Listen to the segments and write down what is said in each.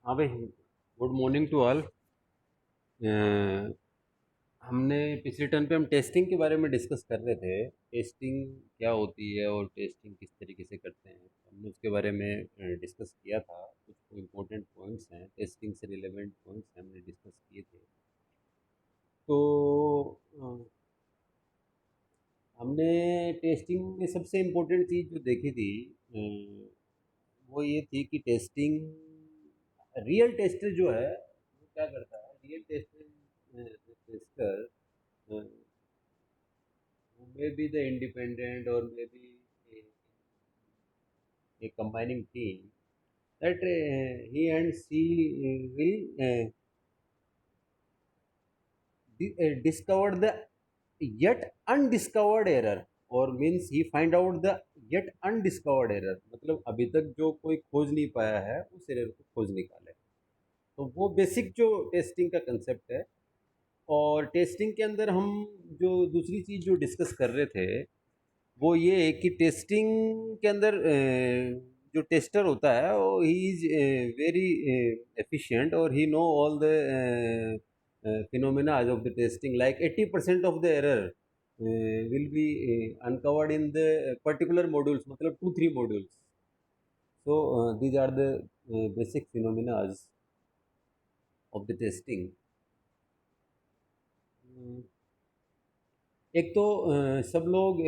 हाँ भाई, good morning to all. हमने पिछले टर्न पे हम टेस्टिंग के बारे में डिस्कस कर रहे थे। टेस्टिंग क्या होती है और टेस्टिंग किस तरीके से करते हैं, हमने उसके बारे में डिस्कस किया था। कुछ इम्पोर्टेंट पॉइंट्स हैं, टेस्टिंग से रिलेवेंट पॉइंट्स हमने डिस्कस किए थे। तो हमने टेस्टिंग में सबसे इम्पोर्टेंट चीज़ जो देखी थी, वो ये थी कि टेस्टिंग, रियल टेस्टर जो है वो क्या करता है। Real tester may be the independent और may be a combining team that he and she will discover the yet undiscovered error, और means he find out the yet undiscovered error, मतलब अभी तक जो कोई खोज नहीं पाया है उस एरर को खोज निकाले। तो वो बेसिक जो टेस्टिंग का कंसेप्ट है। और टेस्टिंग के अंदर हम जो दूसरी चीज़ जो डिस्कस कर रहे थे वो ये है कि टेस्टिंग के अंदर जो टेस्टर होता है वो ही इज वेरी एफिशिएंट, और he know all the phenomena of the testing, like 80% of the error will be uncovered in the particular modules, मतलब 2-3 modules. So these are the basic phenomenas of the testing. एक तो सब लोग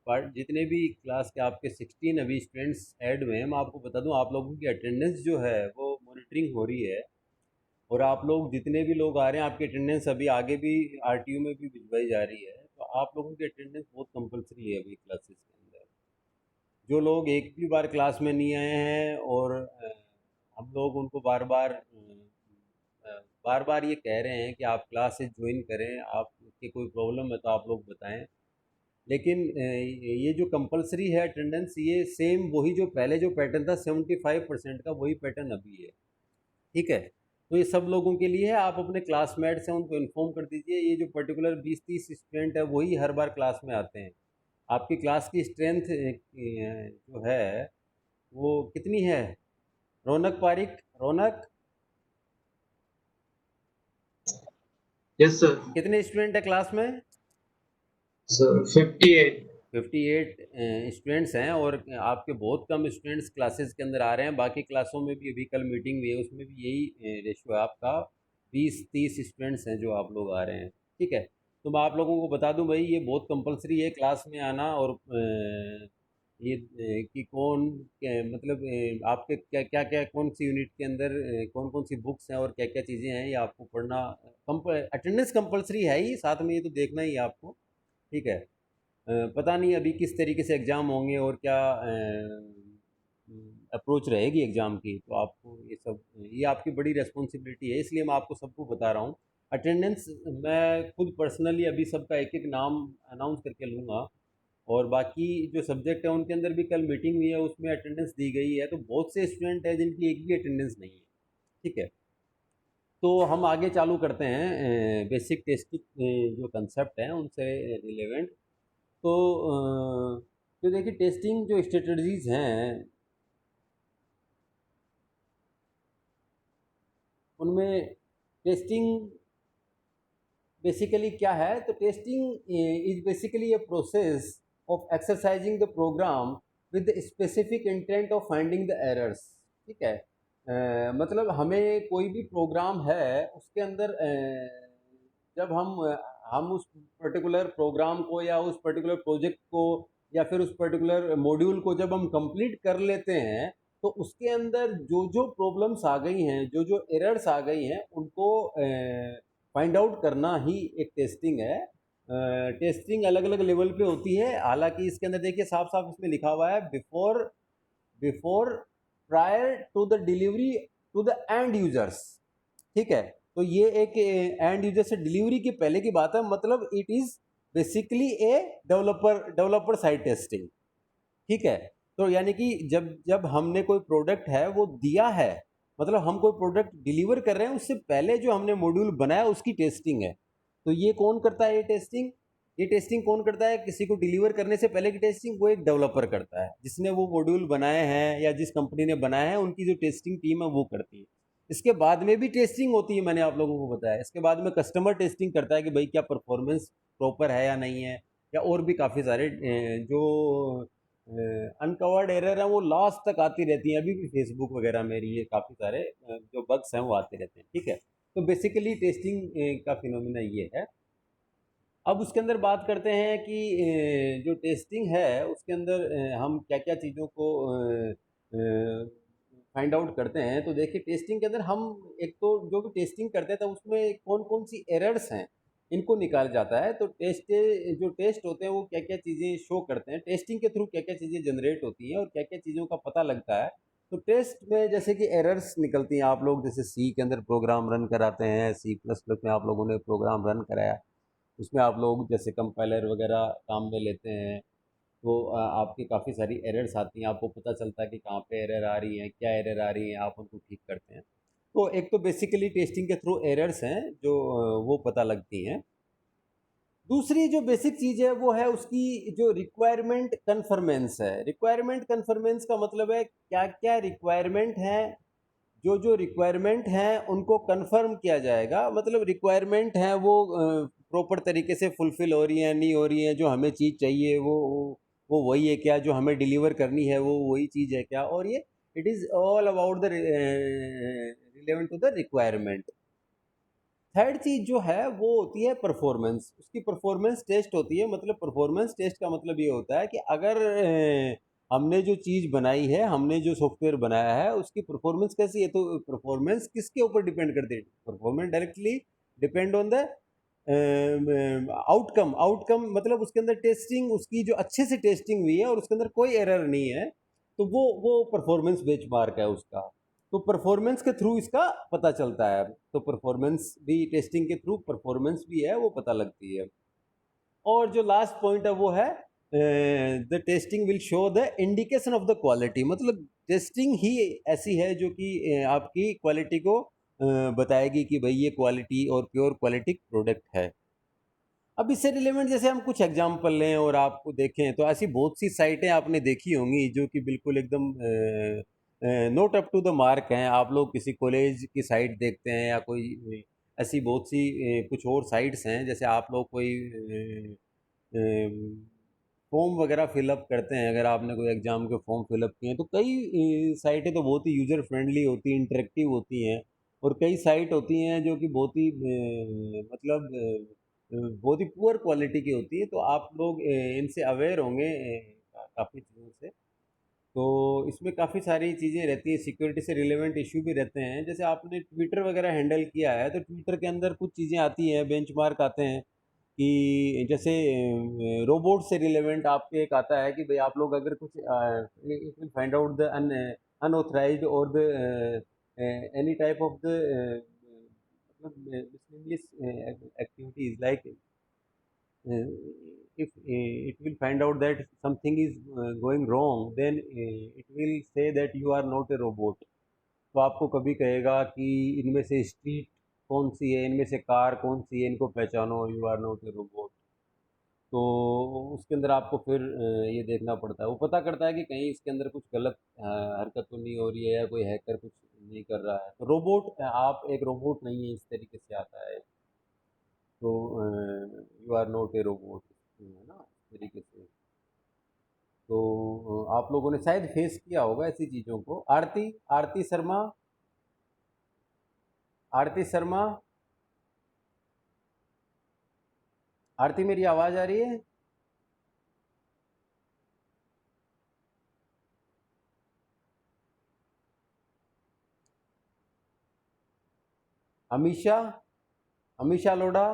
part, जितने भी class के आपके 16 अभी स्टूडेंट्स ऐड हुए हैं, मैं आपको बता दूं आप लोगों की अटेंडेंस जो है वो मॉनिटरिंग हो रही है। और आप लोग जितने भी लोग आ रहे हैं, आपकी अटेंडेंस अभी आगे भी आरटीयू में भी भिजवाई जा रही है, तो आप लोगों की अटेंडेंस बहुत कंपलसरी है अभी क्लासेस के अंदर। जो लोग एक भी बार क्लास में नहीं आए हैं, और हम लोग उनको बार बार बार बार ये कह रहे हैं कि आप क्लासेस ज्वाइन करें, आपकी कोई प्रॉब्लम है तो आप लोग बताएं। लेकिन ये जो कंपलसरी है अटेंडेंस, ये सेम वही जो पहले जो पैटर्न था 75% का, वही पैटर्न अभी है। ठीक है, तो ये सब लोगों के लिए है। आप अपने क्लासमेट्स हैं उनको इन्फॉर्म कर दीजिए। ये जो पर्टिकुलर 20-30 स्टूडेंट है वही हर बार क्लास में आते हैं। आपकी क्लास की स्ट्रेंथ जो है वो कितनी है? रौनक पारिक, रौनक, Yes, sir. कितने स्टूडेंट है क्लास में? So 58. 58 स्टूडेंट्स हैं, और आपके बहुत कम स्टूडेंट्स क्लासेस के अंदर आ रहे हैं। बाकी क्लासों में भी अभी कल मीटिंग हुई है, उसमें भी यही रेशो है आपका। 20-30 स्टूडेंट्स हैं जो आप लोग आ रहे हैं। ठीक है, तो मैं आप लोगों को बता दूं भाई, ये बहुत कंपलसरी है क्लास में आना। और ये कि कौन मतलब आपके क्या क्या क्या कौन सी यूनिट के अंदर कौन कौन सी बुक्स हैं और क्या क्या चीज़ें हैं, ये आपको पढ़ना। अटेंडेंस कंपलसरी है ही, साथ में ये तो देखना ही है आपको। ठीक है, पता नहीं अभी किस तरीके से एग्ज़ाम होंगे और क्या अप्रोच रहेगी एग्ज़ाम की, तो आपको ये सब, ये आपकी बड़ी रिस्पॉन्सिबिलिटी है, इसलिए मैं आपको सबको बता रहा हूँ। अटेंडेंस मैं खुद पर्सनली अभी सबका एक एक नाम अनाउंस करके लूँगा। और बाकी जो सब्जेक्ट है उनके अंदर भी कल मीटिंग हुई है, उसमें अटेंडेंस दी गई है। तो बहुत से स्टूडेंट हैं जिनकी एक भी अटेंडेंस नहीं है। ठीक है, तो हम आगे चालू करते हैं बेसिक टेस्टिंग जो कंसेप्ट हैं उनसे रिलेवेंट। तो जो देखिए टेस्टिंग जो स्ट्रेटजीज हैं उनमें टेस्टिंग बेसिकली क्या है, तो testing is basically a process of exercising the program with specific intent of finding the errors. ठीक है, मतलब हमें कोई भी प्रोग्राम है उसके अंदर जब हम उस पर्टिकुलर प्रोग्राम को या उस पर्टिकुलर प्रोजेक्ट को या फिर उस पर्टिकुलर मॉड्यूल को जब हम कंप्लीट कर लेते हैं, तो उसके अंदर जो जो प्रॉब्लम्स आ गई हैं, जो जो एरर्स आ गई हैं, उनको फाइंड आउट करना ही एक टेस्टिंग है। टेस्टिंग अलग अलग लेवल पे होती है, हालांकि इसके अंदर देखिए साफ साफ इसमें लिखा हुआ है before before prior to the delivery to the end users. ठीक है, तो ये एक एंड यूजर से डिलीवरी की पहले की बात है, मतलब it is basically a developer side testing. ठीक है, तो यानी कि जब जब हमने कोई प्रोडक्ट है वो दिया है, मतलब हम कोई प्रोडक्ट डिलीवर कर रहे हैं, उससे पहले जो हमने मॉड्यूल बनाया उसकी टेस्टिंग है। तो ये कौन करता है ये टेस्टिंग? ये टेस्टिंग कौन करता है? किसी को डिलीवर करने से पहले की टेस्टिंग वो एक डेवलपर करता है, जिसने वो मॉड्यूल बनाए हैं या जिस कंपनी ने बनाया है, उनकी जो टेस्टिंग टीम है वो करती है। इसके बाद में भी टेस्टिंग होती है, मैंने आप लोगों को बताया। इसके बाद में कस्टमर टेस्टिंग करता है कि भाई क्या परफॉर्मेंस प्रॉपर है या नहीं है, या और भी काफ़ी सारे जो अनकवर्ड एरर है वो लास्ट तक आती रहती हैं। अभी भी फेसबुक वगैरह में ये काफ़ी सारे जो बग्स हैं वो आते रहते हैं, ठीक है। तो बेसिकली टेस्टिंग का फिनोमिना ये है। अब उसके अंदर बात करते हैं कि जो टेस्टिंग है उसके अंदर हम क्या क्या चीज़ों को फाइंड आउट करते हैं। तो देखिए, टेस्टिंग के अंदर हम एक तो जो भी टेस्टिंग करते हैं तो उसमें कौन कौन सी एरर्स हैं इनको निकाल जाता है। तो जो टेस्ट होते हैं वो क्या क्या चीज़ें शो करते हैं, टेस्टिंग के थ्रू क्या क्या चीज़ें जनरेट होती हैं और क्या क्या चीज़ों का पता लगता है। तो टेस्ट में जैसे कि एरर्स निकलती हैं, आप लोग जैसे सी के अंदर प्रोग्राम रन कराते हैं, सी प्लस प्लस में आप लोगों ने प्रोग्राम रन कराया, उसमें आप लोग जैसे कंपाइलर वगैरह काम में लेते हैं, तो आपकी काफ़ी सारी एरर्स आती हैं। आपको पता चलता है कि कहाँ पे एरर आ रही है, क्या एरर आ रही है, आप उनको ठीक करते हैं। तो एक तो बेसिकली टेस्टिंग के थ्रू एरर्स हैं जो वो पता लगती हैं। दूसरी जो बेसिक चीज़ है वो है उसकी जो रिक्वायरमेंट कन्फर्मेंस है। रिक्वायरमेंट कन्फर्मेंस का मतलब है क्या क्या रिक्वायरमेंट है, जो जो रिक्वायरमेंट हैं उनको कंफर्म किया जाएगा। मतलब रिक्वायरमेंट है वो प्रॉपर तरीके से फुलफिल हो रही है, नहीं हो रही है, जो हमें चीज़ चाहिए वो वही है क्या, जो हमें डिलीवर करनी है वो वही चीज़ है क्या। और ये it is all about the relevant to the requirement. Third चीज़ जो है वो होती है परफॉर्मेंस, उसकी परफॉर्मेंस टेस्ट होती है। मतलब परफॉर्मेंस टेस्ट का मतलब ये होता है कि अगर हमने जो चीज़ बनाई है, हमने जो सॉफ्टवेयर बनाया है, उसकी परफॉर्मेंस कैसी है। तो परफॉर्मेंस किसके ऊपर डिपेंड करती है? Performance directly depend on the outcome. Outcome मतलब उसके अंदर टेस्टिंग, उसकी जो अच्छे से टेस्टिंग हुई है और उसके अंदर कोई एरर नहीं है, तो वो परफॉर्मेंस बेंचमार्क है उसका। तो परफॉर्मेंस के थ्रू इसका पता चलता है। तो परफॉर्मेंस भी, टेस्टिंग के थ्रू परफॉर्मेंस भी है वो पता लगती है। और जो लास्ट पॉइंट है वो है the testing will show the indication of the quality. मतलब टेस्टिंग ही ऐसी है जो कि आपकी क्वालिटी को बताएगी कि भाई ये क्वालिटी और प्योर क्वालिटी प्रोडक्ट है। अब इससे रिलेवेंट जैसे हम कुछ एग्जांपल लें और आपको देखें, तो ऐसी बहुत सी साइटें आपने देखी होंगी जो कि बिल्कुल एकदम not up to the mark हैं। आप लोग किसी कॉलेज की साइट देखते हैं या कोई ऐसी बहुत सी कुछ और साइट्स हैं, जैसे आप लोग कोई फॉर्म वगैरह फिलअप करते हैं, अगर आपने कोई एग्ज़ाम के फॉर्म फिलअप किए हैं, तो कई साइटें तो बहुत ही यूज़र फ्रेंडली होती हैं, इंटरेक्टिव होती हैं। और कई साइट होती हैं जो कि बहुत ही मतलब बहुत ही पुअर क्वालिटी की होती है। तो आप लोग इनसे अवेयर होंगे काफ़ी चीज़ों से। तो इसमें काफ़ी सारी चीज़ें रहती हैं, सिक्योरिटी से रिलेवेंट इशू भी रहते हैं। जैसे आपने ट्विटर वगैरह हैंडल किया है, तो ट्विटर के अंदर कुछ चीज़ें आती हैं, बेंचमार्क आते हैं कि जैसे रोबोट से रिलेवेंट आपके एक आता है कि भाई आप लोग अगर कुछ it will find out the unauthorized और the any type of the मतलब activities like if it will find out that something is going wrong, then it will say that you are not a robot। तो आपको कभी कहेगा कि इनमें से street कौन सी है, इनमें से कार कौन सी है, इनको पहचानो, you are not a robot. तो उसके अंदर आपको फिर ये देखना पड़ता है, वो पता करता है कि कहीं इसके अंदर कुछ गलत हरकत तो नहीं हो रही है या कोई हैकर कुछ नहीं कर रहा है। तो रोबोट, आप एक रोबोट नहीं है, इस तरीके से आता है। तो you are not a robot, है ना, इस तरीके से। तो आप लोगों ने शायद फेस किया होगा ऐसी चीज़ों को। आरती, आरती शर्मा, आरती शर्मा, आरती मेरी आवाज़ आ रही है? अमीषा, अमीषा लोढ़ा,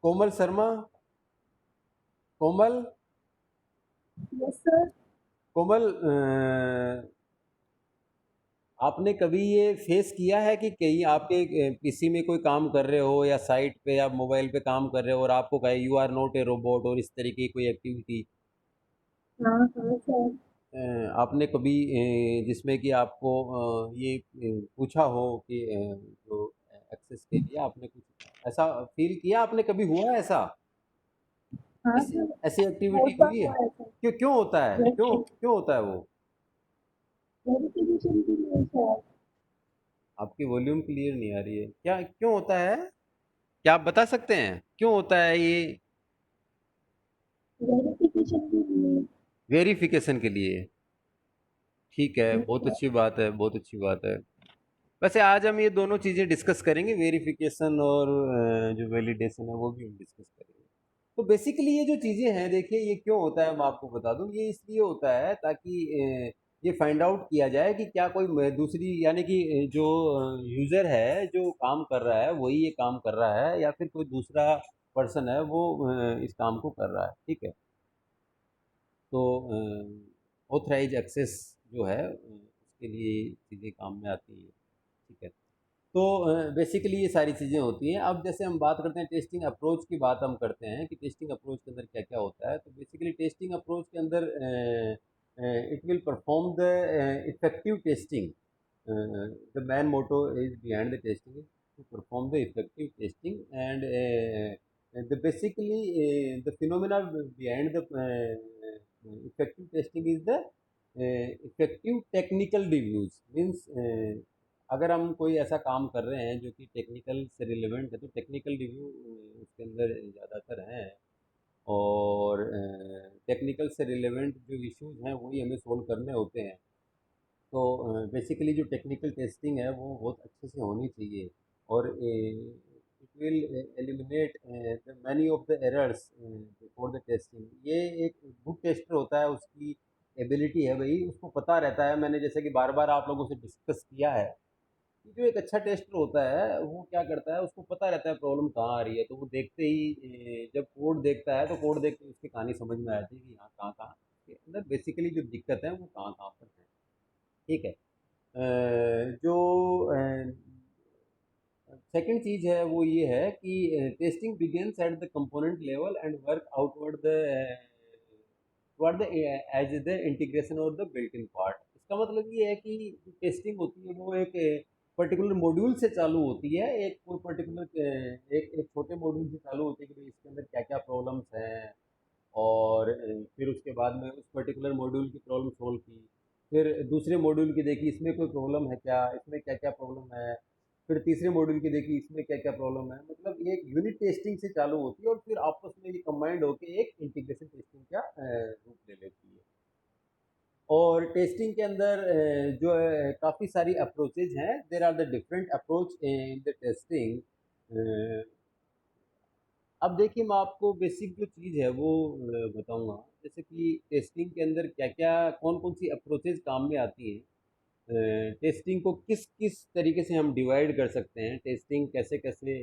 कोमल शर्मा, कोमल, यस सर। कोमल, आपने कभी ये फेस किया है कि कहीं आपके पीसी में कोई काम कर रहे हो या साइट पे या मोबाइल पे काम कर रहे हो और आपको कहे you are not a robot और इस तरीके की कोई एक्टिविटी? हाँ हाँ सर। आपने कभी जिसमें कि आपको ये पूछा हो कि जो एक्सेस के लिए आपने कुछ ऐसा फील किया, आपने कभी हुआ है ऐसा? हाँ इस सर, ऐसी एक्टिविटी बहुत बार हुई है? हुआ है सर। क्यों होता है? क्यों होता है वो? वेरिफिकेशन के लिए सर। आपकी वॉल्यूम क्लियर नहीं आ रही है। क्या क्यों होता है? क्या आप बता सकते हैं क्यों होता है ये? वेरिफिकेशन के लिए। वेरिफिकेशन के लिए। ठीक है, यस बहुत सर। अच्छी बात है, बहुत अच्छी बात है। वैसे आज हम ये दोनों चीज़ें डिस्कस करेंगे, वेरिफिकेशन और जो वैलिडेशन है वो भी हम डिस्कस करेंगे। तो बेसिकली ये जो चीज़ें हैं, देखिए ये क्यों होता है, मैं आपको बता दूं। ये इसलिए होता है ताकि ये फाइंड आउट किया जाए कि क्या कोई दूसरी, यानी कि जो यूज़र है जो काम कर रहा है वही ये काम कर रहा है, या फिर कोई दूसरा पर्सन है वो इस काम को कर रहा है। ठीक है। तो ऑथराइज एक्सेस जो है उसके लिए चीज़ें काम में आती हैं। ठीक है। तो बेसिकली ये सारी चीज़ें होती हैं। अब जैसे हम बात करते हैं टेस्टिंग अप्रोच की, बात हम करते हैं कि टेस्टिंग अप्रोच के अंदर क्या क्या होता है। तो बेसिकली टेस्टिंग अप्रोच के अंदर it will perform the effective testing. The main motto is behind the testing to perform the effective testing, and the basically the phenomena behind the effective testing is the effective technical reviews. Means अगर हम कोई ऐसा काम कर रहे हैं जो कि टेक्निकल से रिलेवेंट है, तो टेक्निकल रिव्यू उसके अंदर ज़्यादातर हैं, और टेक्निकल से रिलेवेंट जो इश्यूज हैं वही हमें सोल्व करने होते हैं। तो बेसिकली जो टेक्निकल टेस्टिंग है वो बहुत अच्छे से होनी चाहिए, और it will eliminate the many of the errors before the testing. ये एक गुड टेस्टर होता है, उसकी एबिलिटी है भाई, उसको पता रहता है। मैंने जैसे कि बार बार आप लोगों से डिस्कस किया है कि जो एक अच्छा टेस्टर होता है वो क्या करता है, उसको पता रहता है प्रॉब्लम कहाँ आ रही है। तो वो देखते ही जब कोड देखता है तो कोड देख के उसकी कहानी समझ में आती है कि यहाँ कहाँ कहाँ के अंदर बेसिकली जो दिक्कत है वो कहाँ कहाँ पर है। ठीक है। जो सेकंड चीज़ है वो ये है कि testing begins at the component level and work outward the toward the edge the integration और द बिल्ट इन पार्ट। इसका मतलब ये है कि जो टेस्टिंग होती है वो एक पर्टिकुलर मॉड्यूल से चालू होती है, एक कोई पर्टिकुलर एक एक छोटे मॉड्यूल से चालू होती है कि भाई इसके अंदर क्या क्या प्रॉब्लम्स हैं, और फिर उसके बाद में उस पर्टिकुलर मॉड्यूल की प्रॉब्लम सोल्व की। फिर दूसरे मॉड्यूल की देखी, इसमें कोई प्रॉब्लम है क्या, इसमें क्या क्या प्रॉब्लम है। फिर तीसरे मॉड्यूल की देखी, इसमें क्या क्या प्रॉब्लम है। मतलब ये एक यूनिट टेस्टिंग से चालू होती है और फिर आपस में ये कंबाइंड होकर एक इंटीग्रेशन टेस्टिंग का रूप ले लेती है। और टेस्टिंग के अंदर जो है काफ़ी सारी अप्रोचेज हैं। There are the different approach in the testing. अब देखिए मैं आपको बेसिक जो चीज़ है वो बताऊंगा, जैसे कि टेस्टिंग के अंदर क्या क्या कौन कौन सी अप्रोचेज काम में आती हैं। टेस्टिंग को किस किस तरीके से हम डिवाइड कर सकते हैं, टेस्टिंग कैसे कैसे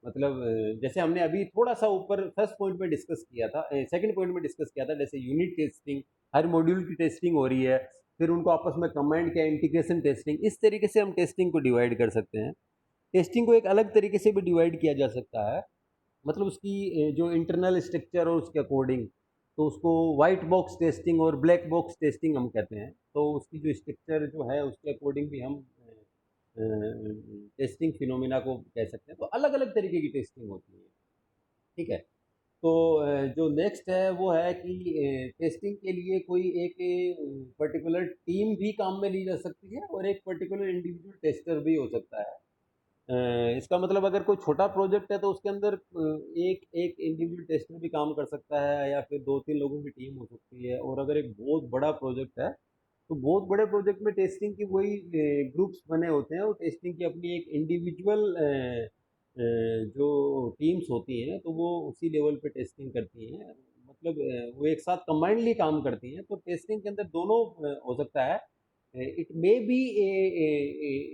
मतलब जैसे हमने अभी थोड़ा सा ऊपर फर्स्ट पॉइंट में डिस्कस किया था, सेकंड पॉइंट में डिस्कस किया था, जैसे यूनिट टेस्टिंग, हर मॉड्यूल की टेस्टिंग हो रही है, फिर उनको आपस में कंबाइंड किया, इंटीग्रेशन टेस्टिंग। इस तरीके से हम टेस्टिंग को डिवाइड कर सकते हैं। टेस्टिंग को एक अलग तरीके से भी डिवाइड किया जा सकता है, मतलब उसकी जो इंटरनल स्ट्रक्चर और उसके अकॉर्डिंग। तो उसको वाइट बॉक्स टेस्टिंग और ब्लैक बॉक्स टेस्टिंग हम कहते हैं। तो उसकी जो स्ट्रक्चर जो है उसके अकॉर्डिंग भी हम टेस्टिंग फिनोमिना को कह सकते हैं। तो अलग अलग तरीके की टेस्टिंग होती है। ठीक है। तो जो नेक्स्ट है वो है कि टेस्टिंग के लिए कोई एक पर्टिकुलर टीम भी काम में ली जा सकती है, और एक पर्टिकुलर इंडिविजुअल टेस्टर भी हो सकता है। इसका मतलब अगर कोई छोटा प्रोजेक्ट है तो उसके अंदर एक एक इंडिविजुअल टेस्टर भी काम कर सकता है, या फिर दो तीन लोगों की टीम हो सकती है। और अगर एक बहुत बड़ा प्रोजेक्ट है तो बहुत बड़े प्रोजेक्ट में टेस्टिंग की वही ग्रुप्स बने होते हैं, और टेस्टिंग की अपनी एक इंडिविजुअल जो टीम्स होती हैं तो वो उसी लेवल पे टेस्टिंग करती हैं। मतलब वो एक साथ कंबाइंडली काम करती हैं। तो टेस्टिंग के अंदर दोनों हो सकता है। It may be a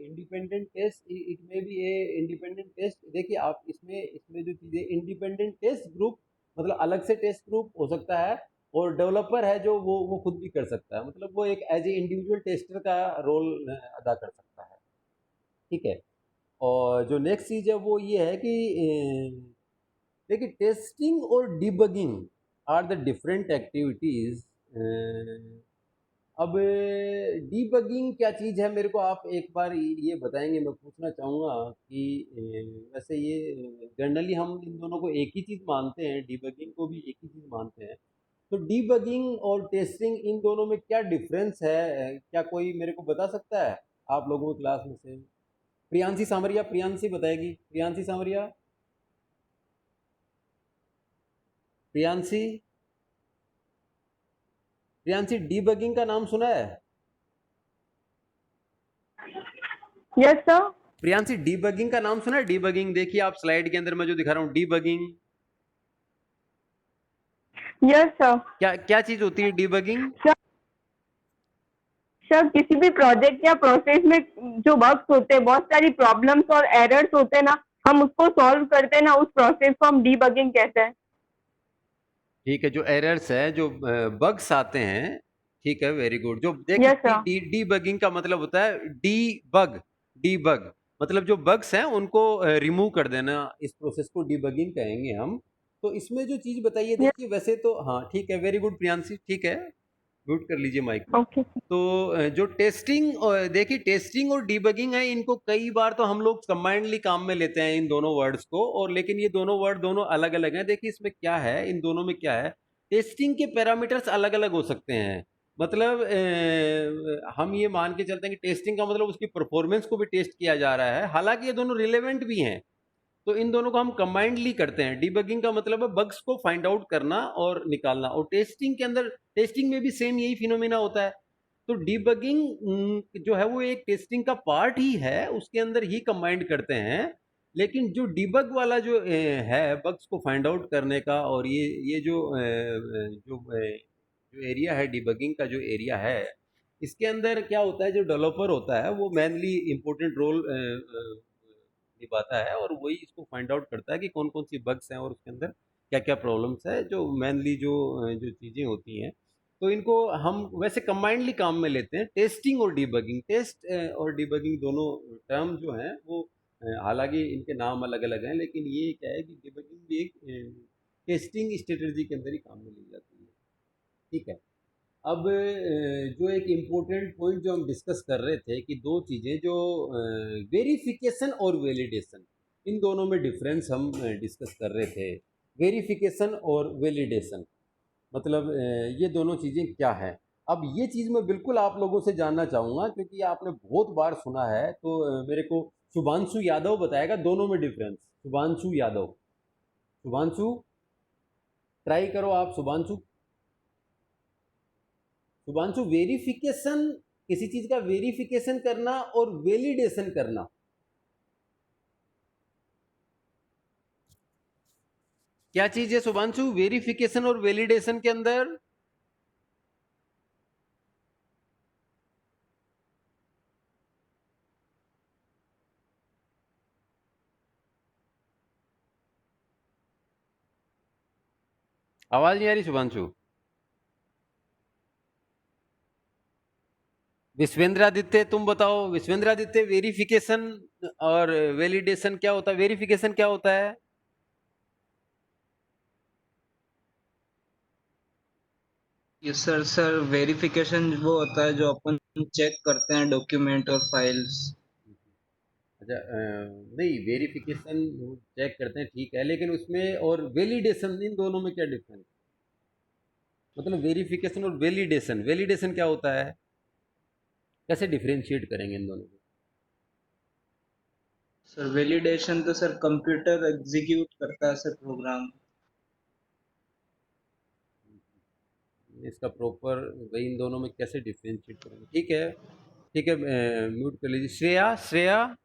independent test, it may be a independent test. देखिए आप इसमें इसमें जो चीज़ें, इंडिपेंडेंट टेस्ट ग्रुप मतलब अलग से टेस्ट ग्रुप हो सकता है, और डेवलपर है जो वो खुद भी कर सकता है, मतलब वो एक एज ए इंडिविजुअल टेस्टर का रोल अदा कर सकता है। ठीक है। और जो नेक्स्ट चीज़ है वो ये है कि देखिए टेस्टिंग और debugging are the different activities अब डीबगिंग क्या चीज़ है, मेरे को आप एक बार ये बताएंगे? मैं पूछना चाहूँगा कि वैसे ये जनरली हम इन दोनों को एक ही चीज़ मानते हैं, डीबगिंग को भी एक ही चीज़ मानते हैं। तो डीबगिंग और टेस्टिंग, इन दोनों में क्या डिफरेंस है? क्या कोई मेरे को बता सकता है आप लोगों की क्लास में से? प्रियांशी सामरिया, प्रियांशी बताएगी, प्रियांशी सामरिया, प्रियांशी, प्रियांशी डीबगिंग का नाम सुना है? Yes sir. प्रियांशी डीबगिंग का नाम सुना है? डीबगिंग देखिए आप स्लाइड के अंदर मैं जो दिखा रहा हूँ, डीबगिंग यस सर। क्या क्या चीज होती है डीबगिंग? सर सर, किसी भी प्रोजेक्ट या प्रोसेस में जो बग्स होते हैं, बहुत सारी प्रॉब्लम्स और एरर्स होते हैं ना, हम उसको सॉल्व करते हैं ना, उस प्रोसेस को हम डीबगिंग कहते हैं। ठीक है, जो एरर्स है, जो बग्स आते हैं, ठीक है, वेरी गुड। जो देखिए यस सर। डीबगिंग का मतलब होता है डीबग, डीबग मतलब जो बग्स हैं उनको रिमूव कर देना, इस प्रोसेस को डीबगिंग कहेंगे हम। तो इसमें जो चीज बताइए, यस। देखिए वैसे तो हाँ ठीक है, वेरी गुड प्रियांशी, ठीक है, म्यूट कर लीजिए माइक को। ओके। तो जो टेस्टिंग, देखिए टेस्टिंग और डीबगिंग है, इनको कई बार तो हम लोग कंबाइंडली काम में लेते हैं इन दोनों वर्ड्स को, और लेकिन ये दोनों वर्ड दोनों अलग अलग हैं। देखिए इसमें क्या है, इन दोनों में क्या है, टेस्टिंग के पैरामीटर्स अलग अलग हो सकते हैं। मतलब हम ये मान के चलते हैं कि टेस्टिंग का मतलब उसकी परफॉर्मेंस को भी टेस्ट किया जा रहा है, हालांकि ये दोनों रिलेवेंट भी हैं। तो इन दोनों को हम कंबाइंडली करते हैं। डीबगिंग का मतलब है बग्स को फाइंड आउट करना और निकालना, और टेस्टिंग के अंदर, टेस्टिंग में भी सेम यही फिनोमिना होता है। तो डीबगिंग जो है वो एक टेस्टिंग का पार्ट ही है, उसके अंदर ही कंबाइंड करते हैं। लेकिन जो डीबग वाला जो है बग्स को फाइंड आउट करने का, और ये जो एरिया है, डीबगिंग का जो एरिया है, इसके अंदर क्या होता है, जो डेवलपर होता है वो मेनली इंपॉर्टेंट रोल निभाता है, और वही इसको फाइंड आउट करता है कि कौन कौन सी बग्स हैं और उसके अंदर क्या क्या प्रॉब्लम्स है, जो मेनली जो चीज़ें होती हैं। तो इनको हम वैसे कंबाइंडली काम में लेते हैं, टेस्टिंग और डीबगिंग। टेस्ट और डीबगिंग दोनों टर्म जो हैं वो हालांकि इनके नाम अलग अलग हैं, लेकिन ये क्या है कि डीबगिंग भी एक टेस्टिंग स्ट्रेटजी के अंदर ही काम में ली जाती है। ठीक है। अब जो एक इम्पोर्टेंट पॉइंट जो हम डिस्कस कर रहे थे कि दो चीज़ें, जो वेरिफिकेशन और वैलिडेशन, इन दोनों में डिफरेंस हम डिस्कस कर रहे थे। वेरिफिकेशन और वैलिडेशन मतलब ये दोनों चीज़ें क्या हैं? अब ये चीज़ मैं बिल्कुल आप लोगों से जानना चाहूँगा, क्योंकि आपने बहुत बार सुना है। तो मेरे को शुभांशु यादव बताएगा दोनों में डिफरेंस। शुभांशु यादव, शुभांशु, ट्राई करो आप शुभांशु। शुभांशु, वेरिफिकेशन, किसी चीज का वेरिफिकेशन करना और वैलिडेशन करना, क्या चीज है शुभांशु, वेरिफिकेशन और वैलिडेशन के अंदर? आवाज नहीं आ रही शुभांशु। विश्वेंद्रादित्य, तुम बताओ विश्वेंद्रादित्य, वेरिफिकेशन और वैलिडेशन क्या होता है? वेरिफिकेशन क्या होता है? Yes sir. सर वेरिफिकेशन वो होता है जो अपन चेक करते हैं डॉक्यूमेंट और फाइल्स। अच्छा, नहीं, वेरिफिकेशन चेक करते हैं ठीक है, लेकिन उसमें और वैलिडेशन, इन दोनों में क्या डिफरेंस? मतलब वेरिफिकेशन और वैलिडेशन, वैलिडेशन क्या होता है, कैसे डिफरेंशिएट करेंगे इन दोनों को? सर वैलिडेशन तो सर कंप्यूटर एग्जीक्यूट करता है सर प्रोग्राम। इसका प्रॉपर वही, इन दोनों में कैसे डिफरेंशिएट करेंगे? ठीक है, ठीक है, म्यूट कर लीजिए। श्रेया, श्रेया,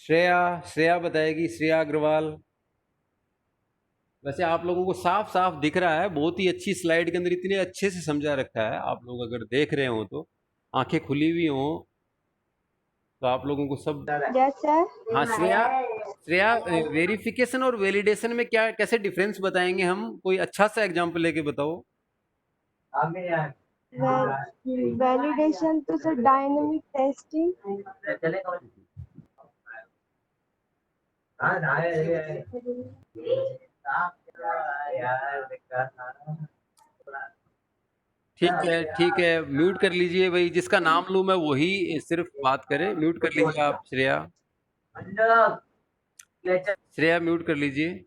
श्रेया, श्रेया बताएगी, श्रेया अग्रवाल। वैसे आप लोगों को साफ साफ दिख रहा है, बहुत ही अच्छी स्लाइड के अंदर इतने अच्छे से समझा रखा है, आप लोग अगर देख रहे हो तो, आंखें खुली हुई हो तो आप लोगों को सब। Yes sir. हाँ श्रेया, श्रेया, वेरिफिकेशन और वैलिडेशन में क्या कैसे डिफरेंस बताएंगे हम? कोई अच्छा सा एग्जांपल लेके बताओ। वैलिडेशन तो सर डायनेमिक टेस्टिंग। ठीक है, म्यूट कर लीजिए भाई, जिसका नाम लूँ मैं वही सिर्फ बात करे। म्यूट कर लीजिए आप श्रेया। श्रेया म्यूट कर लीजिए।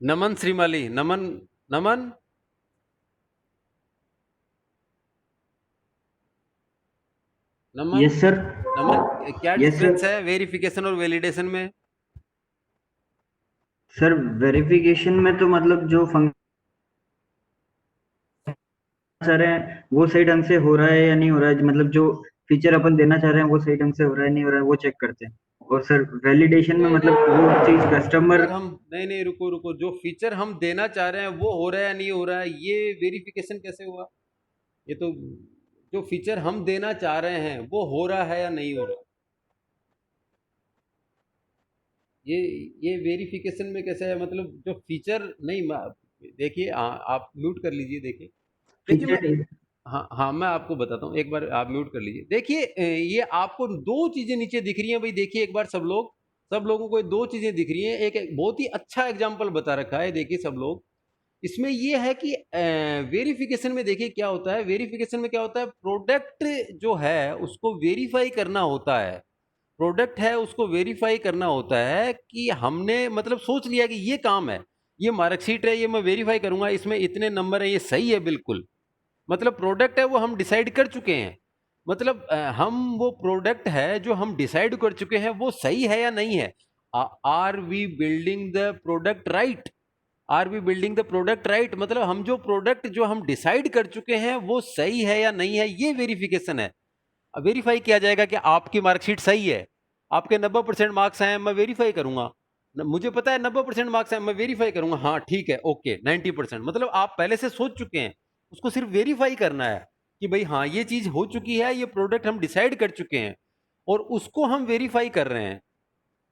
नमन श्रीमाली, नमन, नमन, नमन, यस सर। नमन, क्या यस डिफरेंस सर। है वेरिफिकेशन और वैलिडेशन में? सर वेरिफिकेशन में तो मतलब जो फंक्शन चाह रहे हैं वो सही ढंग से हो रहा है या नहीं हो रहा है, मतलब जो फीचर अपन देना चाह रहे हैं वो सही ढंग से हो रहा है नहीं हो रहा है वो चेक करते हैं। और सर वैलिडेशन में नहीं मतलब नहीं, वो चीज जो कस्टमर। फीचर हम, नहीं नहीं, रुको रुको, जो फीचर हम देना चाह रहे हैं वो हो रहा है या नहीं हो रहा है, ये वेरिफिकेशन कैसे हुआ? ये तो, जो फीचर हम देना चाह रहे हैं वो हो रहा है या नहीं हो रहा, ये ये वेरिफिकेशन में कैसे है? मतलब जो फीचर नहीं, देखिए, आप म्यूट कर लीजिए। देखिए, देखिए मैं, फीचर। हाँ हाँ, मैं आपको बताता हूँ, एक बार आप म्यूट कर लीजिए। देखिए, ये आपको दो चीजें नीचे दिख रही हैं भाई। देखिए एक बार सब लोग, सब लोगों को ये दो चीजें दिख रही हैं। एक बहुत ही अच्छा एग्जांपल बता रखा है, देखिए सब लोग। इसमें ये है कि वेरिफिकेशन में देखिए क्या होता है। वेरिफिकेशन में क्या होता है, प्रोडक्ट जो है उसको वेरीफाई करना होता है। प्रोडक्ट है उसको वेरीफाई करना होता है कि हमने मतलब सोच लिया कि ये काम है, ये मार्कशीट है, ये मैं वेरीफाई करूंगा, इसमें इतने नंबर है, ये सही है बिल्कुल। मतलब प्रोडक्ट है वो हम डिसाइड कर चुके हैं। मतलब हम वो प्रोडक्ट है जो हम डिसाइड कर चुके हैं वो सही है या नहीं है। Are we building the product right? Are we building the product right, मतलब हम जो प्रोडक्ट जो हम डिसाइड कर चुके हैं वो सही है या नहीं है, ये वेरिफिकेशन है। वेरीफाई किया जाएगा कि आपकी मार्कशीट सही है, आपके 90% मार्क्स हैं, मैं वेरीफाई करूंगा। मुझे पता है 90% मार्क्स हैं, मैं वेरीफाई करूंगा, हाँ ठीक है, ओके 90%, मतलब आप पहले से सोच चुके हैं। उसको सिर्फ वेरीफाई करना है कि भाई हाँ ये चीज हो चुकी है, ये प्रोडक्ट हम डिसाइड कर चुके हैं और उसको हम वेरीफाई कर रहे हैं।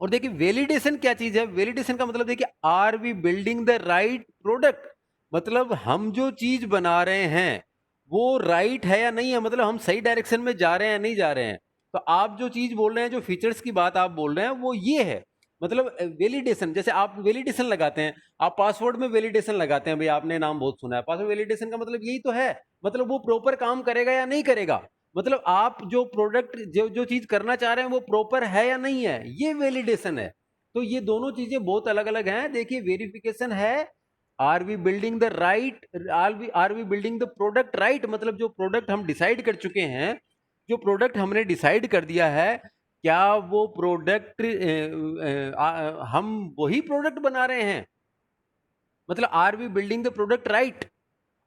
और देखिए वैलिडेशन क्या चीज है? वैलिडेशन का मतलब देखिए, are we building the right product, मतलब हम जो चीज बना रहे हैं वो राइट है या नहीं है, मतलब हम सही डायरेक्शन में जा रहे हैं या नहीं जा रहे हैं। तो आप जो चीज बोल रहे हैं, जो फीचर्स की बात आप बोल रहे हैं वो ये है। मतलब वैलिडेशन, जैसे आप वैलिडेशन लगाते हैं, आप पासवर्ड में वैलिडेशन लगाते हैं भाई, आपने नाम बहुत सुना है, पासवर्ड वैलिडेशन का मतलब यही तो है। मतलब वो प्रॉपर काम करेगा या नहीं करेगा, मतलब आप जो प्रोडक्ट जो जो चीज करना चाह रहे हैं वो प्रॉपर है या नहीं है, ये वैलिडेशन है। तो ये दोनों चीजें बहुत अलग अलग हैं। देखिए वेरिफिकेशन है, are we building the right, are we building the product right, मतलब जो प्रोडक्ट हम डिसाइड कर चुके हैं, जो प्रोडक्ट हमने डिसाइड कर दिया है, क्या वो प्रोडक्ट हम वही प्रोडक्ट बना रहे हैं, मतलब are we building the product right.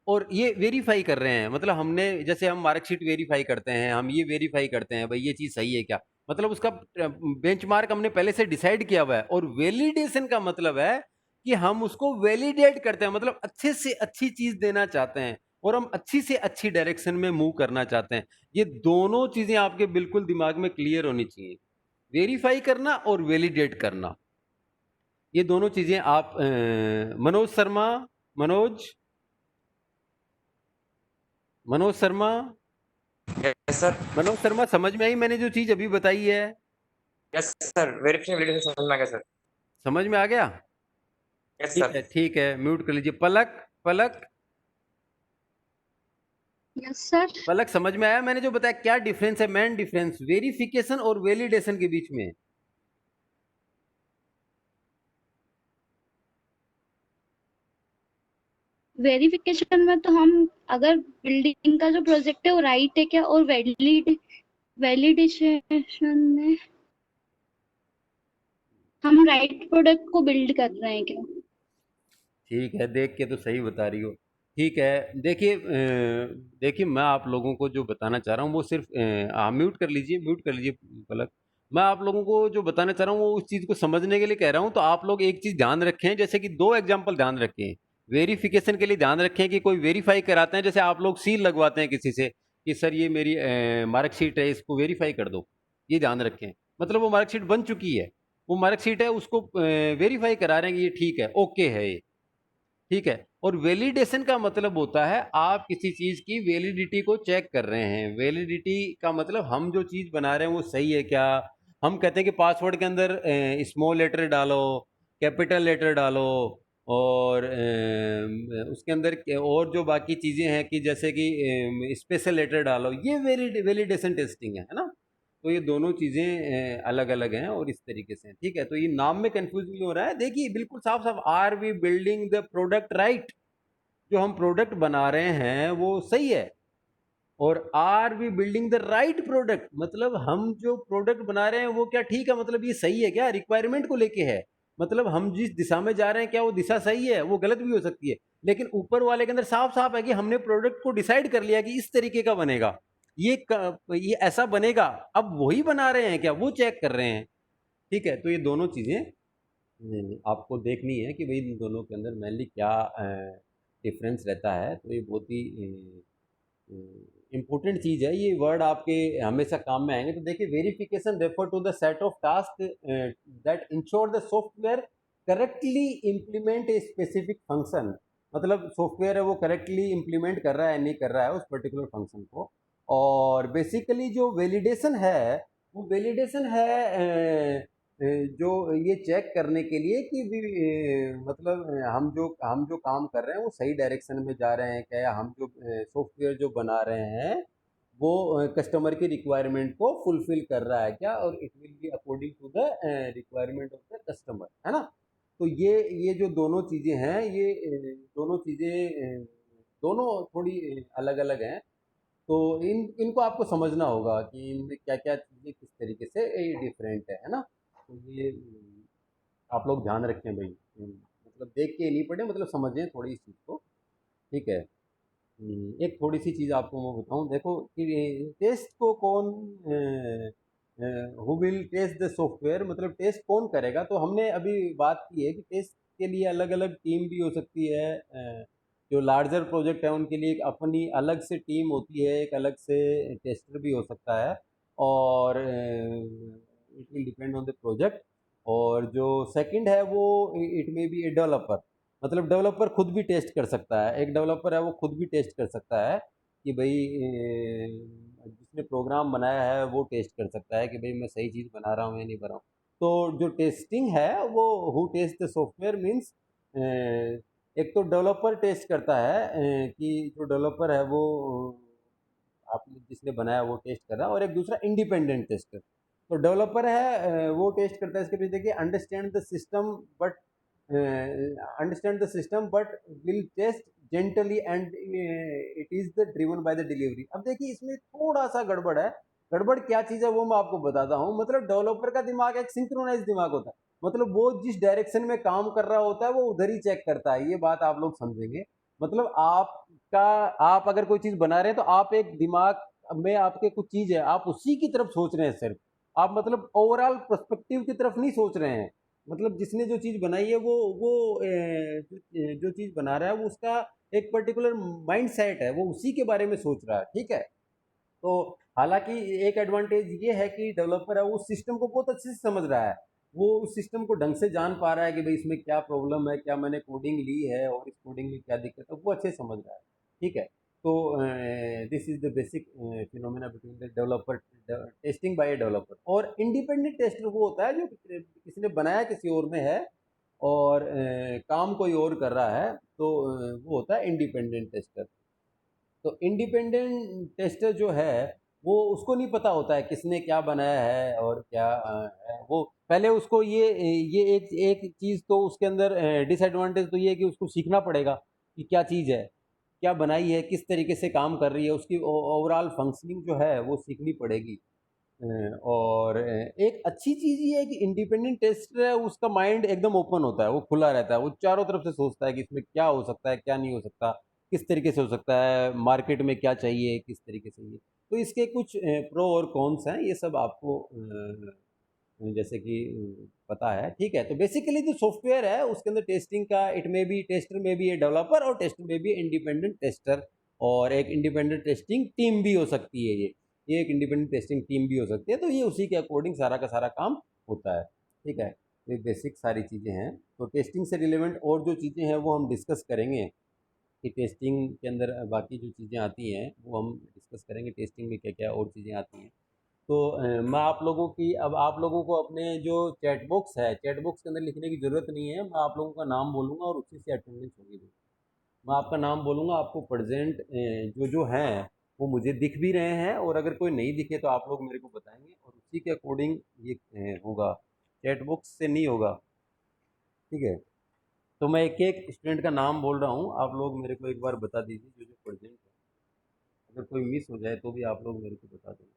और ये वेरीफाई कर रहे हैं, मतलब हमने, जैसे हम मार्कशीट वेरीफाई करते हैं, हम ये वेरीफाई करते हैं भाई ये चीज सही है क्या, मतलब उसका बेंचमार्क हमने पहले से डिसाइड किया हुआ है। और वैलिडेशन का मतलब है कि हम उसको वैलिडेट करते हैं, मतलब अच्छे से अच्छी चीज देना चाहते हैं और हम अच्छी से अच्छी डायरेक्शन में मूव करना चाहते हैं। ये दोनों चीजें आपके बिल्कुल दिमाग में क्लियर होनी चाहिए, वेरीफाई करना और वैलिडेट करना। ये दोनों चीजें आप मनोज शर्मा, मनोज, मनोज शर्मा, यस सर। मनोज शर्मा, समझ में आई मैंने जो चीज अभी बताई है? यस सर, वेरिफिकेशन वैलिडेशन समझ में आ गया सर। समझ में आ गया? Yes sir. ठीक है, म्यूट कर लीजिए। पलक, पलक, यस सर। पलक, समझ में आया मैंने जो बताया? क्या डिफरेंस है, मेन डिफरेंस वेरिफिकेशन और वैलिडेशन के बीच में? वेरिफिकेशन में तो हम अगर बिल्डिंग का जो प्रोजेक्ट है वो राइट है क्या, और वैलिडेशन में हम राइट प्रोडक्ट को बिल्ड कर रहे हैं क्या। ठीक है, देख के तो सही बता रही हो। ठीक है, देखिए देखिए, मैं आप लोगों को जो बताना चाह रहा हूँ वो सिर्फ म्यूट कर लीजिए, म्यूट कर लीजिए पलक। मैं आप लोगों को जो बताना चाह रहा हूँ वो उस चीज़ को समझने के लिए कह रहा हूँ। तो आप लोग एक चीज़ ध्यान रखें, जैसे कि दो एग्जाम्पल ध्यान रखें। वेरिफिकेशन के लिए ध्यान रखें कि कोई वेरीफाई कराते हैं, जैसे आप लोग सील लगवाते हैं किसी से कि सर ये मेरी मार्कशीट है, इसको वेरीफाई कर दो, ये ध्यान रखें। मतलब वो मार्कशीट बन चुकी है, वो मार्कशीट है, उसको वेरीफाई करा रहे हैं कि ये ठीक है, ओके है ये। ठीक है। और वैलिडेशन का मतलब होता है आप किसी चीज़ की वैलिडिटी को चेक कर रहे हैं। वैलिडिटी का मतलब हम जो चीज़ बना रहे हैं वो सही है क्या? हम कहते हैं कि पासवर्ड के अंदर स्मॉल लेटर डालो, कैपिटल लेटर डालो, और उसके अंदर और जो बाकी चीज़ें हैं कि जैसे कि स्पेशल लेटर डालो, ये वैलिडेशन टेस्टिंग है ना? तो ये दोनों चीज़ें अलग अलग हैं और इस तरीके से हैं, ठीक है। तो ये नाम में कंफ्यूज नहीं हो रहा है। देखिए बिल्कुल साफ साफ, are we building the product right, जो हम प्रोडक्ट बना रहे हैं वो सही है। और are we building the right product, मतलब हम जो प्रोडक्ट बना रहे हैं वो क्या ठीक है, मतलब ये सही है क्या, रिक्वायरमेंट को लेके है, मतलब हम जिस दिशा में जा रहे हैं क्या वो दिशा सही है, वो गलत भी हो सकती है। लेकिन ऊपर वाले के अंदर साफ साफ है कि हमने प्रोडक्ट को डिसाइड कर लिया कि इस तरीके का बनेगा, ये ऐसा बनेगा, अब वही बना रहे हैं क्या, वो चेक कर रहे हैं, ठीक है। तो ये दोनों चीज़ें आपको देखनी है कि भाई इन दोनों के अंदर मेनली क्या डिफरेंस रहता है। तो ये बहुत ही इम्पोर्टेंट चीज़ है, ये वर्ड आपके हमेशा काम में आएंगे। तो देखिए, verification refer to the set of task that ensure the software correctly implement a specific function, मतलब सॉफ्टवेयर है वो करेक्टली इम्प्लीमेंट कर रहा है नहीं कर रहा है उस पर्टिकुलर फंक्शन को। और बेसिकली जो वैलिडेशन है वो वैलिडेशन है जो ये चेक करने के लिए कि भी मतलब हम जो काम कर रहे हैं वो सही डायरेक्शन में जा रहे हैं क्या, या हम जो सॉफ्टवेयर जो बना रहे हैं वो कस्टमर की रिक्वायरमेंट को फुलफिल कर रहा है क्या, और it will be according to the requirement of the customer, है ना। तो ये जो दोनों चीज़ें हैं, ये दोनों चीज़ें दोनों थोड़ी अलग अलग हैं। तो इनको आपको समझना होगा कि इनमें क्या क्या चीज़ें किस तरीके से डिफरेंट है ना। तो ये आप लोग ध्यान रखें भाई, मतलब देख के नहीं पढ़े, मतलब समझें थोड़ी इस चीज़ को, ठीक है। एक थोड़ी सी चीज़ आपको मैं बताऊं, देखो कि टेस्ट को कौन, who will test the software, मतलब टेस्ट कौन करेगा। तो हमने अभी बात की है कि टेस्ट के लिए अलग अलग टीम भी हो सकती है। जो लार्जर प्रोजेक्ट है उनके लिए एक अपनी अलग से टीम होती है, एक अलग से टेस्टर भी हो सकता है, और it will depend on the project. और जो सेकंड है वो it may be a developer, मतलब डेवलपर खुद भी टेस्ट कर सकता है, एक डेवलपर है वो खुद भी टेस्ट कर सकता है कि भाई जिसने प्रोग्राम बनाया है वो टेस्ट कर सकता है कि भाई मैं सही चीज़ बना रहा हूँ या नहीं बना रहा हूँ। तो जो टेस्टिंग है वो who test the software means, एक तो डेवलपर टेस्ट करता है कि जो डेवलपर है वो आपने जिसने बनाया वो टेस्ट कर रहा है, और एक दूसरा इंडिपेंडेंट टेस्टर। तो डेवलपर है वो टेस्ट करता है, इसके पीछे देखिए, understand the system but will test gently and it is the driven by the delivery. अब देखिए इसमें थोड़ा सा गड़बड़ है, गड़बड़ क्या चीज़ है वो मैं आपको बताता हूँ। मतलब डेवलपर का दिमाग एक सिंक्रोनाइज दिमाग होता है, मतलब वो जिस डायरेक्शन में काम कर रहा होता है वो उधर ही चेक करता है, ये बात आप लोग समझेंगे। मतलब आपका, आप अगर कोई चीज़ बना रहे हैं तो आप एक दिमाग में आपके कुछ चीज़ है, आप उसी की तरफ सोच रहे हैं सिर्फ, आप मतलब ओवरऑल पर्सपेक्टिव की तरफ नहीं सोच रहे हैं। मतलब जिसने जो चीज़ बनाई है वो जो चीज़ बना रहा है वो उसका एक पर्टिकुलर माइंड सेट है, वो उसी के बारे में सोच रहा है, ठीक है। तो हालांकि एक एडवांटेज ये है कि डेवलपर है वो उस सिस्टम को बहुत अच्छे से समझ रहा है, वो उस सिस्टम को ढंग से जान पा रहा है कि भाई इसमें क्या प्रॉब्लम है, क्या मैंने कोडिंग ली है और इस कोडिंग में क्या दिक्कत है, वो अच्छे से समझ रहा है, ठीक है। तो this is the basic phenomena between the developer, testing by a developer. और इंडिपेंडेंट टेस्टर वो होता है जो किसी ने बनाया किसी और में है और काम कोई और कर रहा है, तो वो होता है इंडिपेंडेंट टेस्टर। तो इंडिपेंडेंट टेस्टर जो है वो उसको नहीं पता होता है किसने क्या बनाया है और क्या है। वो पहले उसको ये एक चीज़ तो उसके अंदर डिसएडवांटेज तो ये है कि उसको सीखना पड़ेगा कि क्या चीज़ है, क्या बनाई है, किस तरीके से काम कर रही है, उसकी ओवरऑल फंक्शनिंग जो है वो सीखनी पड़ेगी। और एक अच्छी चीज़ ये है कि इंडिपेंडेंट टेस्टर है उसका माइंड एकदम ओपन होता है, वो खुला रहता है, वो चारों तरफ से सोचता है कि इसमें क्या हो सकता है क्या नहीं हो सकता, किस तरीके से हो सकता है, मार्केट में क्या चाहिए, किस तरीके से ये। तो इसके कुछ प्रो और कॉन्स हैं, ये सब आपको जैसे कि पता है, ठीक है। तो बेसिकली जो सॉफ्टवेयर है उसके अंदर टेस्टिंग का, इट में भी टेस्टर में भी ए डेवलपर और टेस्टर में भी इंडिपेंडेंट टेस्टर, और एक इंडिपेंडेंट टेस्टिंग टीम भी हो सकती है, ये एक इंडिपेंडेंट टेस्टिंग टीम भी हो सकती है। तो ये उसी के अकॉर्डिंग सारा का सारा काम होता है, ठीक है। ये बेसिक सारी चीज़ें हैं। तो टेस्टिंग से रिलेवेंट और जो चीज़ें हैं वो हम डिस्कस करेंगे कि टेस्टिंग के अंदर बाकी जो चीज़ें आती हैं वो हम डिस्कस करेंगे, टेस्टिंग में क्या क्या और चीज़ें आती हैं। तो मैं आप लोगों की, अब आप लोगों को अपने जो चैट बॉक्स है, चैट बॉक्स के अंदर लिखने की ज़रूरत नहीं है, मैं आप लोगों का नाम बोलूँगा और उसी से अटेंडेंस होगी। मैं आपका नाम बोलूँगा, आपको प्रेजेंट जो जो हैं वो मुझे दिख भी रहे हैं, और अगर कोई नहीं दिखे तो आप लोग मेरे को बताएंगे और उसी के अकॉर्डिंग ये होगा, चैट बॉक्स से नहीं होगा। ठीक है, तो मैं एक एक स्टूडेंट का नाम बोल रहा हूँ, आप लोग मेरे को एक बार बता दीजिए जो जो प्रेजेंट है। अगर कोई मिस हो जाए तो भी आप लोग मेरे को बता देंगे।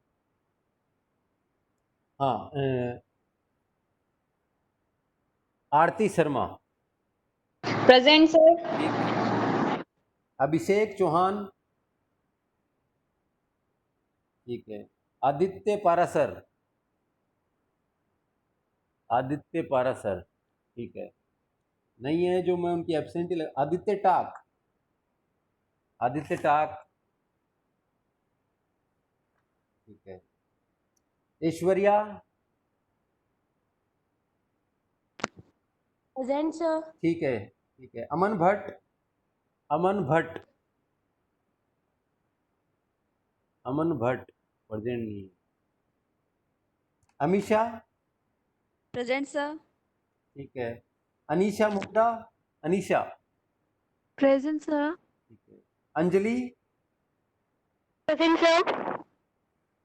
हाँ, आरती शर्मा। Present sir. ठीक है। अभिषेक चौहान। ठीक है। आदित्य पारासर। आदित्य पारासर। ठीक है। नहीं है जो मैं उनकी एब्सेंटी आदित्य टाक। आदित्य टाक। ठीक है। ऐश्वर्या। Present sir. ठीक है। ठीक है। अमन भट्ट। अमन भट्ट। अमन भट्ट प्रेजेंट नहीं है। अमीषा। Present sir. ठीक है। अनीशा मुक्ता। अनीशा। Present sir. ठीक है। Anjali. Present sir.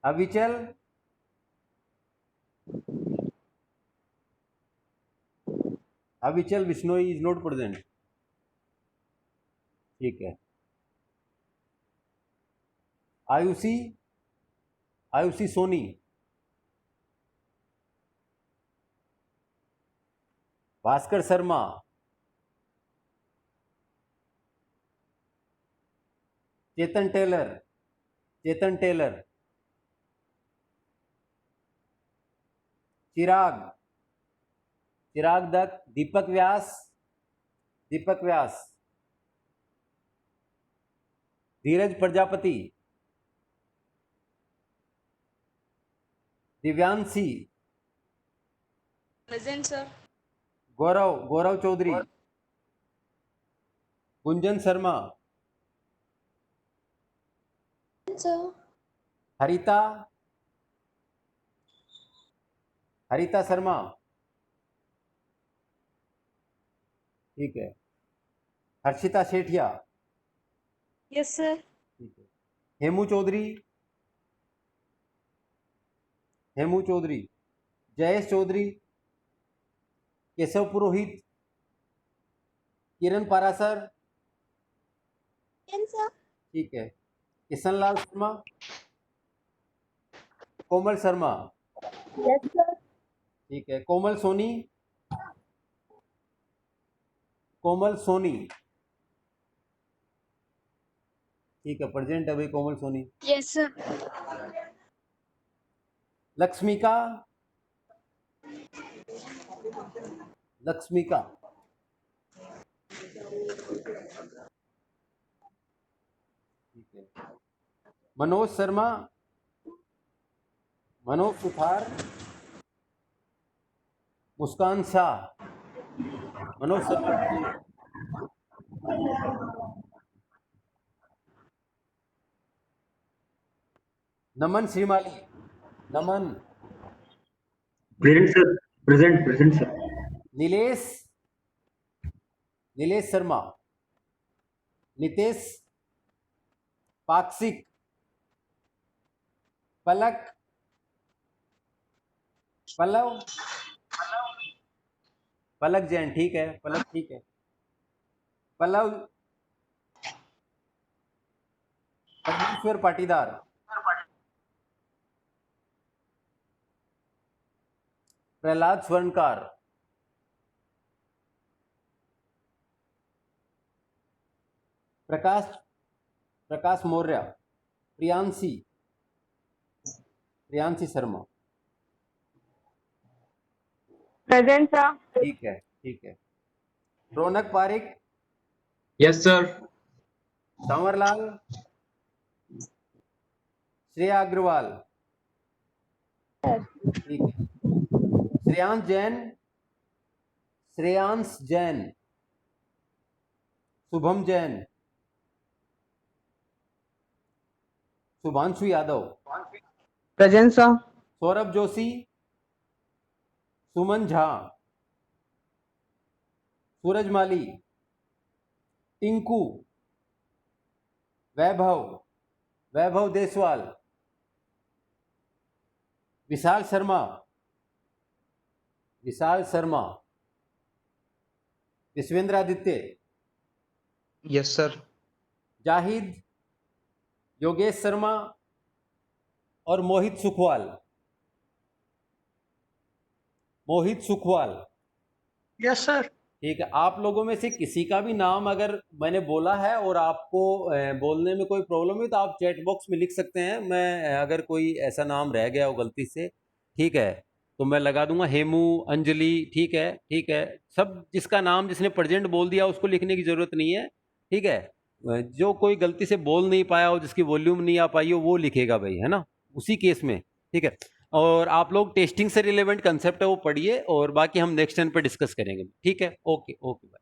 Avichal. Avichal Bishnoi is not present. ठीक है। Ayushi. Ayushi Soni. Bhaskar Sharma. Chetan Tailor. Chetan Tailor. Chirag. Chirag Dutt. Deepak Vyas. Deepak Vyas. Dheeraj Prajapati. Divyanshi. Present sir. Gaurav. Gaurav Chaudhary. Gunjan Sharma. Sir. Harita. Harita Sharma. ठीक है। हर्षिता सेठिया। Yes sir. ठीक है। हेमू चौधरी। हेमू चौधरी। जयेश चौधरी। केशव पुरोहित। किरण पारासर। ठीक है। किशन लाल शर्मा। कोमल शर्मा। Yes sir. ठीक है। कोमल सोनी। कोमल सोनी। ठीक है, प्रेजेंट है भाई कोमल सोनी। Yes sir. लक्ष्मिका। लक्ष्मिका। ठीक है। Manoj Sharma. Manoj Suthar. Muskan Shah. Manoj Sharma. Naman Shrimali. Naman. Present sir. Present present sir. Nilesh. Nilesh Sharma. Nitesh. Pakshik. Palak. Pallav. पलक जैन। ठीक है, पलक ठीक है। पल्लव। परमेश्वर पाटीदार। प्रहलाद स्वर्णकार। प्रकाश। प्रकाश मौर्य। प्रियांशी। प्रियांशी शर्मा। Present sir. ठीक है। ठीक है। रौनक पारिक। Yes, sir. सांवरलाल। श्रेया अग्रवाल। ठीक है। Shreyansh Jain. Shreyansh Jain, Shubham Jain, Shubhanshu Yadav, present sir. Saurabh Joshi, Suman Jha, Suraj Mali, Tinku, Vaibhav Deswal, Vishal Sharma, Vishvendra Aditya, yes sir. Zahid, Yogesh Sharma और मोहित सुखवाल। Yes sir. ठीक है, आप लोगों में से किसी का भी नाम अगर मैंने बोला है और आपको बोलने में कोई प्रॉब्लम है तो आप चैट बॉक्स में लिख सकते हैं। मैं अगर कोई ऐसा नाम रह गया हो गलती से, ठीक है, तो मैं लगा दूंगा हेमू, अंजलि, ठीक है, सब जिसका नाम जिसने प्रेजेंट बोल दिया उसको लिखने की ज़रूरत नहीं है, ठीक है। जो कोई गलती से बोल नहीं पाया हो, जिसकी वॉल्यूम नहीं आ पाई हो, वो लिखेगा भाई, है ना, उसी केस में, ठीक है। और आप लोग टेस्टिंग से रिलेवेंट कंसेप्ट है वो पढ़िए और बाकी हम नेक्स्ट टाइम पे डिस्कस करेंगे, ठीक है। Okay bye.